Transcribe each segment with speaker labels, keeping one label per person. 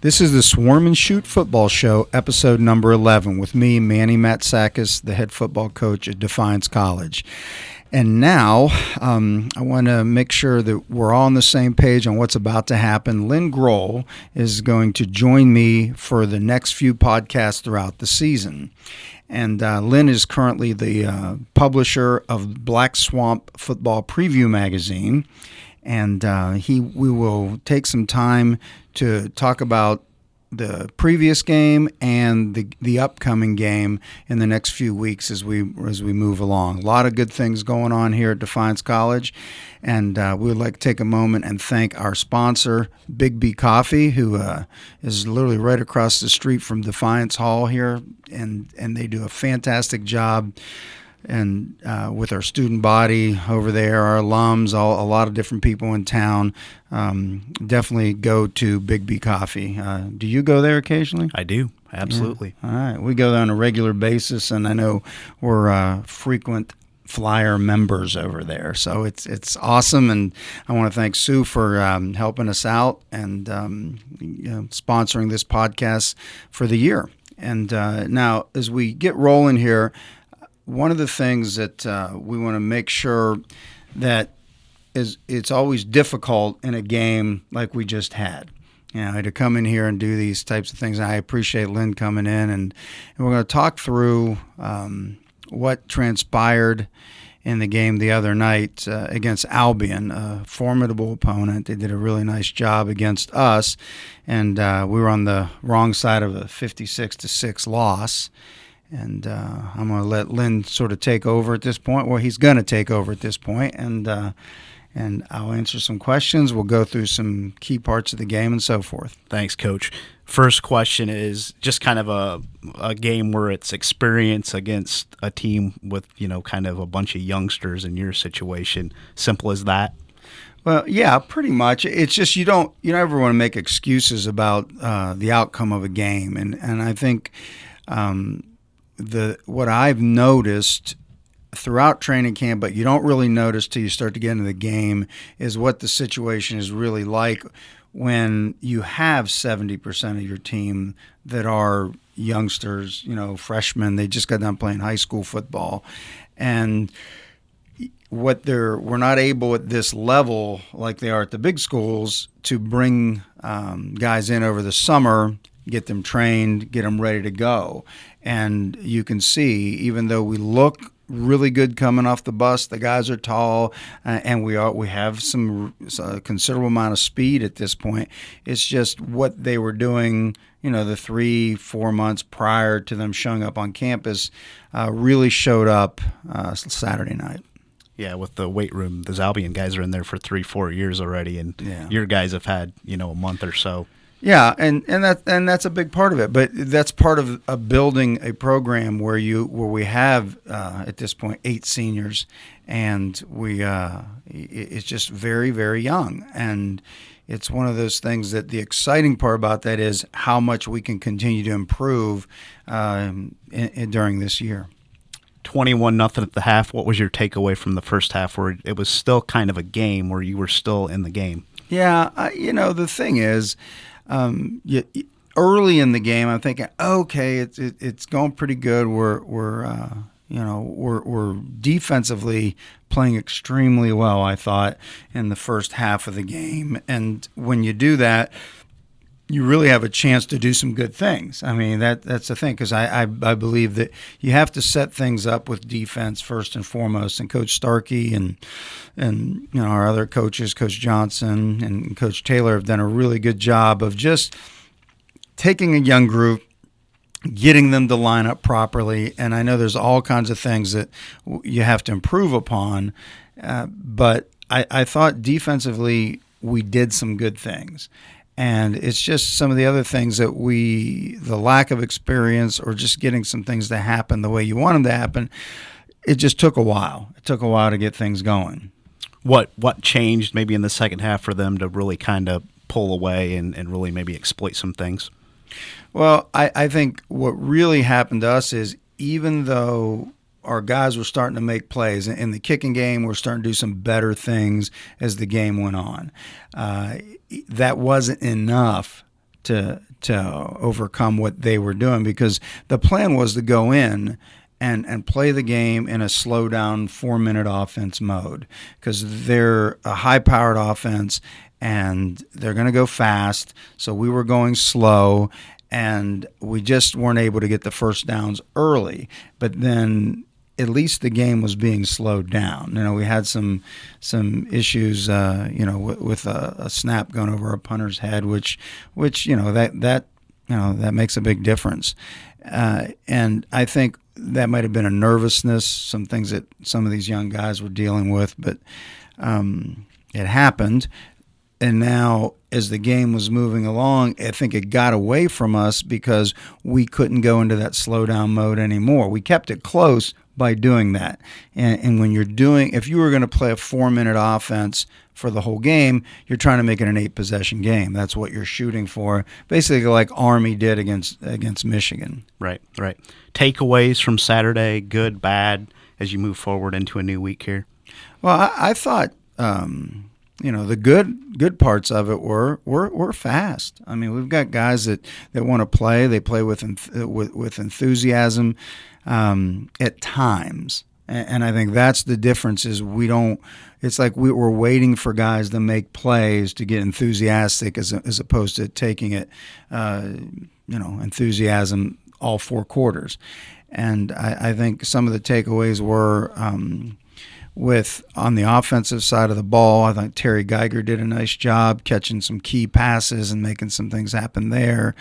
Speaker 1: This is the Swarm and Shoot Football Show, episode number 11, with me, Manny Matsakis, the head football coach at Defiance College. And now I want to make sure that we're all on the same page on what's about to happen. Lynn Groll is going to join me for the next few podcasts throughout the season. And Lynn is currently the publisher of Black Swamp Football Preview magazine. And we will take some time to talk about the previous game and the upcoming game in the next few weeks as we move along. A lot of good things going on here at Defiance College, and we would like to take a moment and thank our sponsor, Big B Coffee, who is literally right across the street from Defiance Hall here, and they do a fantastic job. And with our student body over there, our alums, a lot of different people in town, definitely go to Big B Coffee. Do you go there occasionally?
Speaker 2: I do, absolutely.
Speaker 1: Yeah. All right, we go there on a regular basis, and I know we're frequent flyer members over there, so it's awesome. And I want to thank Sue for helping us out and sponsoring this podcast for the year. And now, as we get rolling here, one of the things that we want to make sure that is it's always difficult in a game like we just had. To come in here and do these types of things. And I appreciate Lynn coming in, and we're going to talk through what transpired in the game the other night against Albion, a formidable opponent. They did a really nice job against us, and we were on the wrong side of a 56-6 loss. And I'm going to let Lynn sort of take over at this point. Well, he's going to take over at this point, and I'll answer some questions. We'll go through some key parts of the game and so forth.
Speaker 2: Thanks, Coach. First question is just kind of a game where it's experience against a team with, kind of a bunch of youngsters in your situation. Simple as that.
Speaker 1: Well, yeah, pretty much. It's just you don't ever want to make excuses about the outcome of a game, and I think. What I've noticed throughout training camp, but you don't really notice till you start to get into the game, is what the situation is really like when you have 70% of your team that are youngsters, freshmen. They just got done playing high school football, and we're not able at this level like they are at the big schools to bring guys in over the summer, get them trained, get them ready to go. And you can see, even though we look really good coming off the bus, the guys are tall, and we have a considerable amount of speed at this point. It's just what they were doing, the 3-4 months prior to them showing up on campus really showed up Saturday night.
Speaker 2: Yeah, with the weight room, those Albion guys are in there for 3-4 years already, and your guys have had, a month or so.
Speaker 1: Yeah, and that's a big part of it, but that's part of building a program where we have at this point 8 seniors, and it's just very, very young, and it's one of those things that the exciting part about that is how much we can continue to improve during this year.
Speaker 2: 21-0 at the half. What was your takeaway from the first half, where it was still kind of a game where you were still in the game?
Speaker 1: Yeah, the thing is. Early in the game, I'm thinking, okay, it's going pretty good. We're defensively playing extremely well, I thought, in the first half of the game. And when you do that, you really have a chance to do some good things. I mean, that's the thing, because I believe that you have to set things up with defense first and foremost. And Coach Starkey and our other coaches, Coach Johnson and Coach Taylor, have done a really good job of just taking a young group, getting them to line up properly. And I know there's all kinds of things that you have to improve upon, but I thought defensively we did some good things. And it's just some of the other things that the lack of experience or just getting some things to happen the way you want them to happen, it just took a while. It took a while to get things going.
Speaker 2: What changed maybe in the second half for them to really kind of pull away and really maybe exploit some things?
Speaker 1: Well, I think what really happened to us is, even though our guys were starting to make plays. In the kicking game, we're starting to do some better things as the game went on. That wasn't enough to overcome what they were doing, because the plan was to go in and play the game in a slow down 4-minute offense mode, because they're a high powered offense and they're going to go fast. So we were going slow, and we just weren't able to get the first downs early. But then at least the game was being slowed down. We had some issues, with a snap going over a punter's head, which that makes a big difference. And I think that might have been a nervousness, some things that some of these young guys were dealing with, but it happened. And now, as the game was moving along, I think it got away from us because we couldn't go into that slow down mode anymore. We kept it close by doing that. And when if you were going to play a 4-minute offense for the whole game, you're trying to make it an 8-possession game. That's what you're shooting for, basically like Army did against Michigan.
Speaker 2: Right. Takeaways from Saturday, good, bad, as you move forward into a new week here?
Speaker 1: Well, I thought the good parts of it were fast. I mean, we've got guys that want to play. They play with enthusiasm at times, and I think that's the difference. Is we don't. It's like we're waiting for guys to make plays to get enthusiastic, as opposed to taking it, enthusiasm all 4 quarters. And I think some of the takeaways were. On the offensive side of the ball, I think Terry Geiger did a nice job catching some key passes and making some things happen there.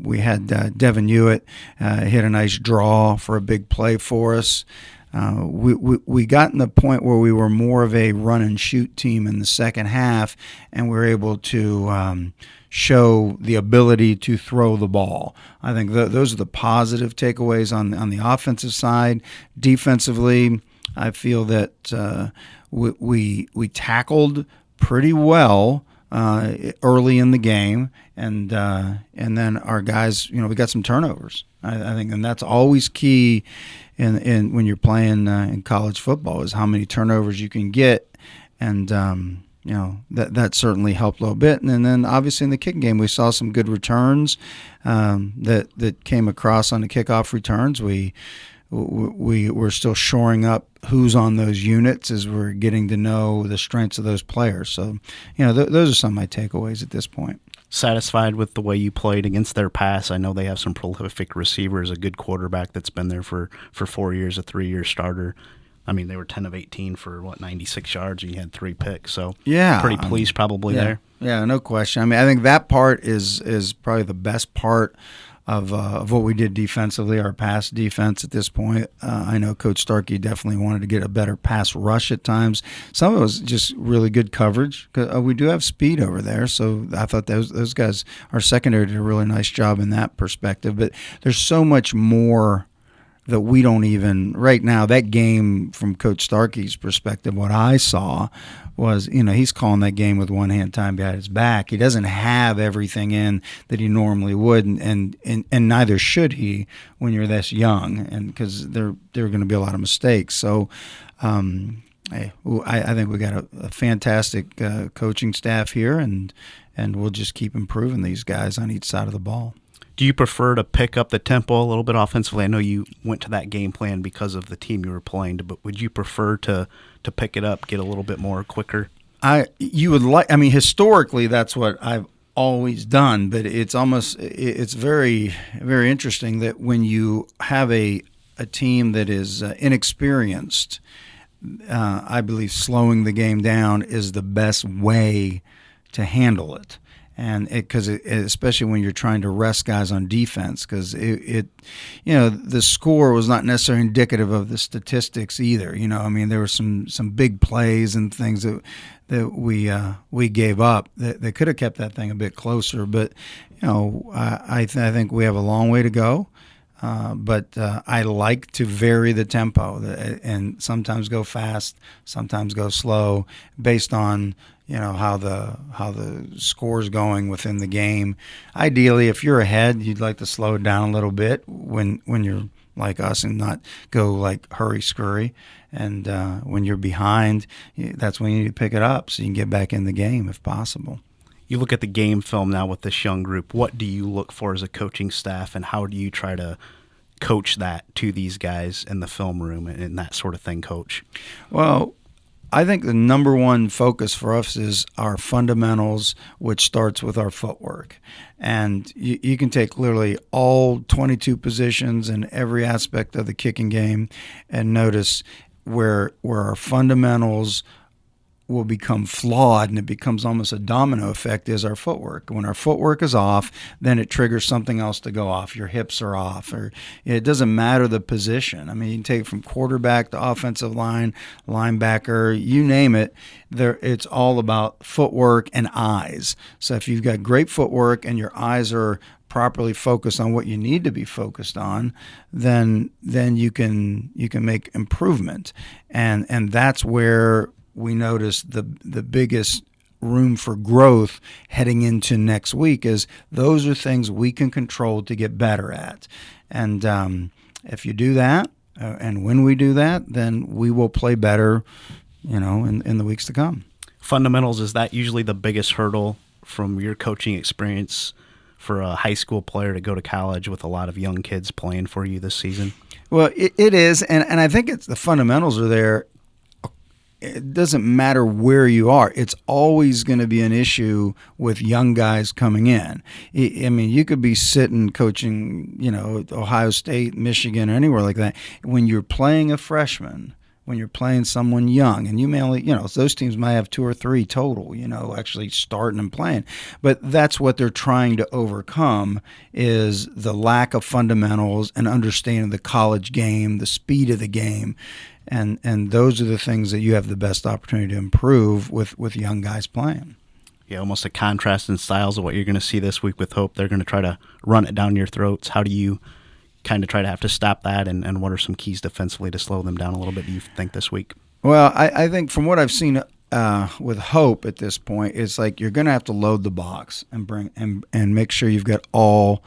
Speaker 1: We had Devin Hewitt hit a nice draw for a big play for us. We got in the point where we were more of a run and shoot team in the second half, and we were able to show the ability to throw the ball. I think those are the positive takeaways on the offensive side. Defensively, I feel that we tackled pretty well early in the game, and then our guys, we got some turnovers. I think, and that's always key in when you're playing in college football, is how many turnovers you can get, and that certainly helped a little bit. And then obviously in the kicking game, we saw some good returns that came across on the kickoff returns. We're still shoring up who's on those units as we're getting to know the strengths of those players. So, those are some of my takeaways at this point.
Speaker 2: Satisfied with the way you played against their pass? I know they have some prolific receivers, a good quarterback that's been there for 4 years, a 3-year starter. I mean, they were 10 of 18 for 96 yards, and you had 3 picks. So,
Speaker 1: yeah,
Speaker 2: pretty pleased probably there.
Speaker 1: Yeah, no question. I mean, I think that part is probably the best part of what we did defensively, our pass defense at this point. I know Coach Starkey definitely wanted to get a better pass rush at times. Some of it was just really good coverage. We do have speed over there, so I thought those guys, our secondary, did a really nice job in that perspective. But there's so much more that we don't even, right now, that game from Coach Starkey's perspective, what I saw was, he's calling that game with one hand tied behind his back. He doesn't have everything in that he normally would, and neither should he when you're this young, and because there are going to be a lot of mistakes. So I think we got a fantastic coaching staff here, and we'll just keep improving these guys on each side of the ball.
Speaker 2: Do you prefer to pick up the tempo a little bit offensively? I know you went to that game plan because of the team you were playing, but would you prefer to pick it up, get a little bit more quicker?
Speaker 1: Historically, that's what I've always done, but it's very, very interesting that when you have a team that is inexperienced, I believe slowing the game down is the best way to handle it. And especially when you're trying to rest guys on defense, because the score was not necessarily indicative of the statistics either. There were some big plays and things that we gave up that could have kept that thing a bit closer. But I think we have a long way to go. But I like to vary the tempo and sometimes go fast, sometimes go slow, based on how the score's going within the game. Ideally, if you're ahead, you'd like to slow it down a little bit when you're like us and not go like hurry scurry. And when you're behind, that's when you need to pick it up so you can get back in the game if possible.
Speaker 2: You look at the game film now with this young group. What do you look for as a coaching staff, and how do you try to coach that to these guys in the film room and that sort of thing, Coach?
Speaker 1: Well, I think the number one focus for us is our fundamentals, which starts with our footwork. And you can take literally all 22 positions and every aspect of the kicking game and notice where our fundamentals will become flawed, and it becomes almost a domino effect, is our footwork. When our footwork is off, then it triggers something else to go off. Your hips are off, or it doesn't matter the position. I mean, you can take it from quarterback to offensive line, linebacker, you name it. It's all about footwork and eyes. So if you've got great footwork and your eyes are properly focused on what you need to be focused on, then you can make improvement, and that's where we notice the biggest room for growth heading into next week is those are things we can control to get better at. And if you do that, and when we do that, then we will play better, in the weeks to come.
Speaker 2: Fundamentals, is that usually the biggest hurdle from your coaching experience for a high school player to go to college with a lot of young kids playing for you this season?
Speaker 1: Well, it is, and I think it's the fundamentals are there. It doesn't matter where you are. It's always going to be an issue with young guys coming in. I mean, you could be sitting coaching, Ohio State, Michigan, or anywhere like that. When you're playing a freshman, when you're playing someone young, and you may only, those teams might have 2 or 3 total, actually starting and playing. But that's what they're trying to overcome is the lack of fundamentals and understanding the college game, the speed of the game. And those are the things that you have the best opportunity to improve with young guys playing.
Speaker 2: Yeah, almost a contrast in styles of what you're going to see this week with Hope. They're going to try to run it down your throats. How do you kind of try to have to stop that, and what are some keys defensively to slow them down a little bit, do you think, this week?
Speaker 1: Well, I think from what I've seen with Hope at this point, it's like you're going to have to load the box and bring and make sure you've got all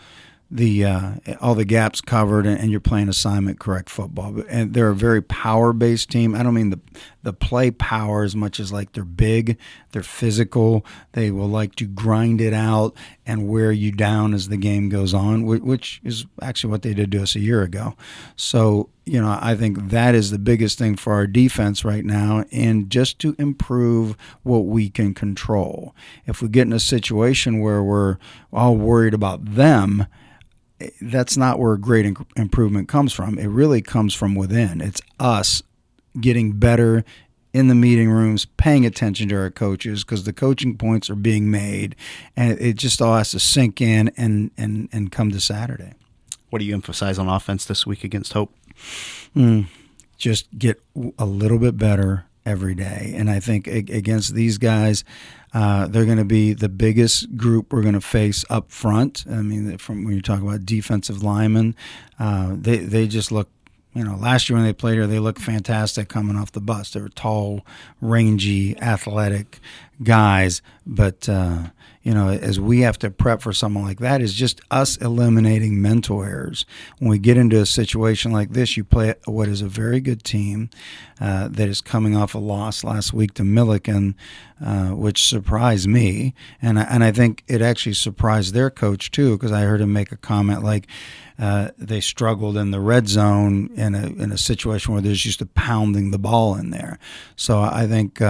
Speaker 1: the gaps covered, and you're playing assignment correct football. And they're a very power-based team. I don't mean the play power as much as like they're big, they're physical. They will like to grind it out and wear you down as the game goes on, which is actually what they did to us a year ago. So, I think that is the biggest thing for our defense right now, and just to improve what we can control. If we get in a situation where we're all worried about them, that's not where great improvement comes from. It really comes from within. It's us getting better in the meeting rooms, paying attention to our coaches, because the coaching points are being made, and it just all has to sink in and come to Saturday.
Speaker 2: What do you emphasize on offense this week against Hope?
Speaker 1: Just get a little bit better every day. And I think against these guys, they're going to be the biggest group we're going to face up front. I mean, from when you talk about defensive linemen, they just look, last year when they played here, they looked fantastic coming off the bus. They were tall, rangy, athletic guys. But, as we have to prep for someone like that, is just us eliminating mental errors. When we get into a situation like this, you play what is a very good team that is coming off a loss last week to Milliken, which surprised me. And I think it actually surprised their coach, too, because I heard him make a comment like they struggled in the red zone in a situation where they're used to pounding the ball in there. So I think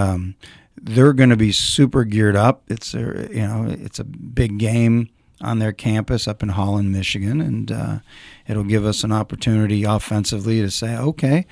Speaker 1: they're going to be super geared up. It's a big game on their campus up in Holland, Michigan, and it'll give us an opportunity offensively to say, okay,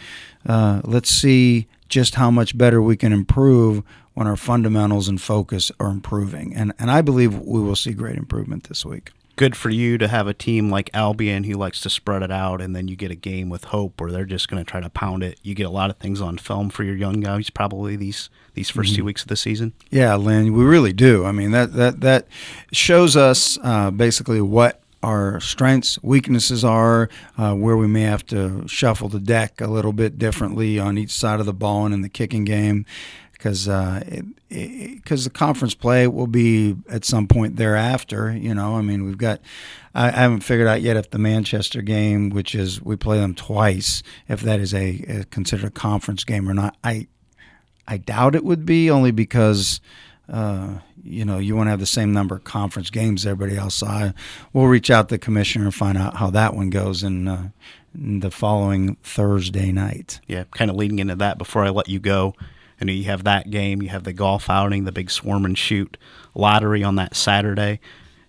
Speaker 1: let's see just how much better we can improve when our fundamentals and focus are improving. And I believe we will see great improvement this week.
Speaker 2: Good for you to have a team like Albion who likes to spread it out, and then you get a game with Hope where they're just going to try to pound it. You get a lot of things on film for your young guys probably these first 2 weeks of the season. Yeah,
Speaker 1: Lynn, we really do. I mean, that shows us basically what our strengths, weaknesses are, where we may have to shuffle the deck a little bit differently on each side of the ball and in the kicking game. Because the conference play will be at some point thereafter. I mean, we've got – I haven't figured out yet if the Manchester game, which is we play them twice, if that is considered a conference game or not. I doubt it would be, only because you want to have the same number of conference games as everybody else. So we'll reach out to the commissioner and find out how that one goes in the following Thursday night.
Speaker 2: Yeah, kind of leading into that before I let you go. You have that game, you have the golf outing, the big Swarm and Shoot lottery on that Saturday.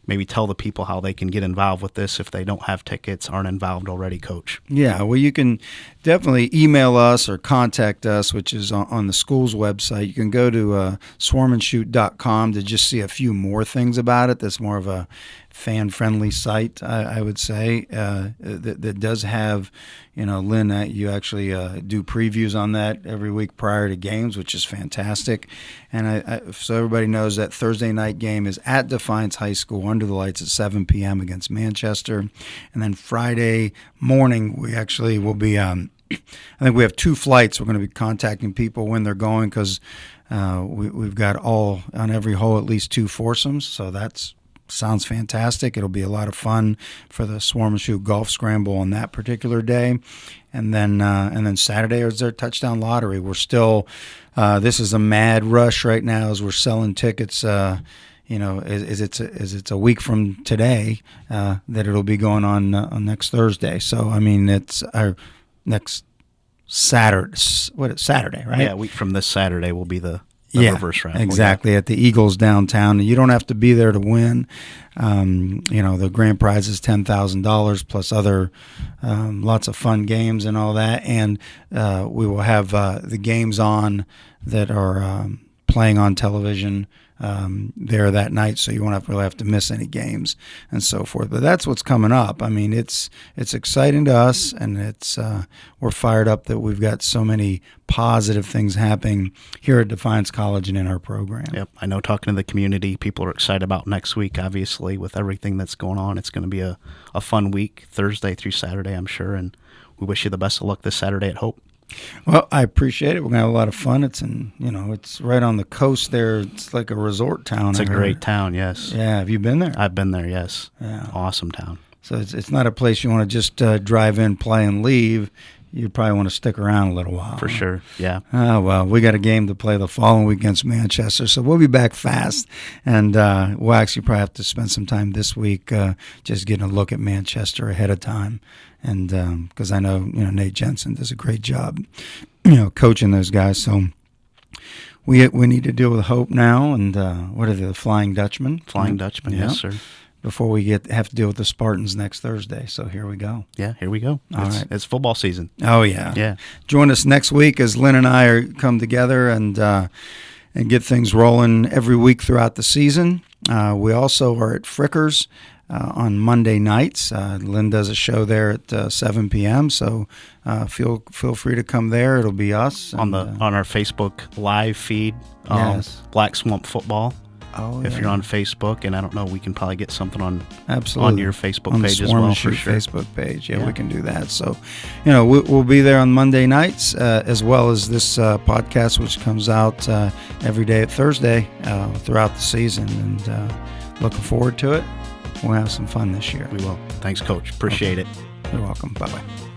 Speaker 2: Maybe tell the people how they can get involved with this if they don't have tickets, aren't involved already, Coach.
Speaker 1: Yeah, well, you can definitely email us or contact us, which is on the school's website. You can go to swarmandshoot.com to just see a few more things about it. That's more of a fan-friendly site, I would say, that does have, Lynn, you actually do previews on that every week prior to games, which is fantastic. And so everybody knows that Thursday night game is at Defiance High School under the lights at 7 p.m. against Manchester. And then Friday morning, we actually will be, I think we have 2 flights. We're going to be contacting people when they're going because we've got on every hole at least 2 foursomes, so that's sounds fantastic. It'll be a lot of fun for the Swarm and Shoot golf scramble on that particular day, and then Saturday is their touchdown lottery. We're still this is a mad rush right now as we're selling tickets. It's a week from today that it'll be going on next Thursday. So I mean it's our next Saturday. Saturday, right?
Speaker 2: Yeah, a week from this Saturday will be the reverse raffle.
Speaker 1: Exactly, at the Eagles downtown. You don't have to be there to win. The grand prize is $10,000 plus other lots of fun games and all that. And we will have the games on that are playing on television there that night, so you won't really have to miss any games and so forth. But that's what's coming up. I mean, it's exciting to us, and we're fired up that we've got so many positive things happening here at Defiance College and in our program.
Speaker 2: Yep, I know talking to the community, people are excited about next week, obviously, with everything that's going on. It's going to be a fun week, Thursday through Saturday, I'm sure, and we wish you the best of luck this Saturday at Hope.
Speaker 1: Well, I appreciate it. We're going to have a lot of fun. It's it's right on the coast there. It's like a resort town.
Speaker 2: It's a great town, yes.
Speaker 1: Yeah, have you been there?
Speaker 2: I've been there, yes.
Speaker 1: Yeah.
Speaker 2: Awesome town.
Speaker 1: So it's not a place you want to just drive in, play, and leave. You'd probably want to stick around a little while.
Speaker 2: For sure, yeah.
Speaker 1: Oh, well, we got a game to play the following week against Manchester, so we'll be back fast. And we'll actually probably have to spend some time this week just getting a look at Manchester ahead of time. And because I know, Nate Jensen does a great job, coaching those guys. So we need to deal with Hope now. And what are they, the Flying Dutchman?
Speaker 2: Flying Dutchman, yes, sir.
Speaker 1: Before we have to deal with the Spartans next Thursday. So here we go.
Speaker 2: Yeah, here we go.
Speaker 1: All right.
Speaker 2: It's football season.
Speaker 1: Oh, yeah.
Speaker 2: Yeah.
Speaker 1: Join us next week as Lynn and I come together and get things rolling every week throughout the season. We also are at Frickers on Monday nights. Lynn does a show there at 7 p.m., so feel free to come there. It'll be us.
Speaker 2: On our Facebook live feed,
Speaker 1: yes.
Speaker 2: Black Swamp Football.
Speaker 1: Oh,
Speaker 2: if you're on Facebook, and I don't know, we can probably get something on your Facebook
Speaker 1: on
Speaker 2: page
Speaker 1: the
Speaker 2: as
Speaker 1: Swarm
Speaker 2: well.
Speaker 1: and Shoot
Speaker 2: for sure.
Speaker 1: Facebook page, yeah, we can do that. So, we'll be there on Monday nights as well as this podcast, which comes out every day at Thursday throughout the season, and looking forward to it. We'll have some fun this year.
Speaker 2: We will. Thanks, Coach. Appreciate it.
Speaker 1: You're welcome. Bye-bye.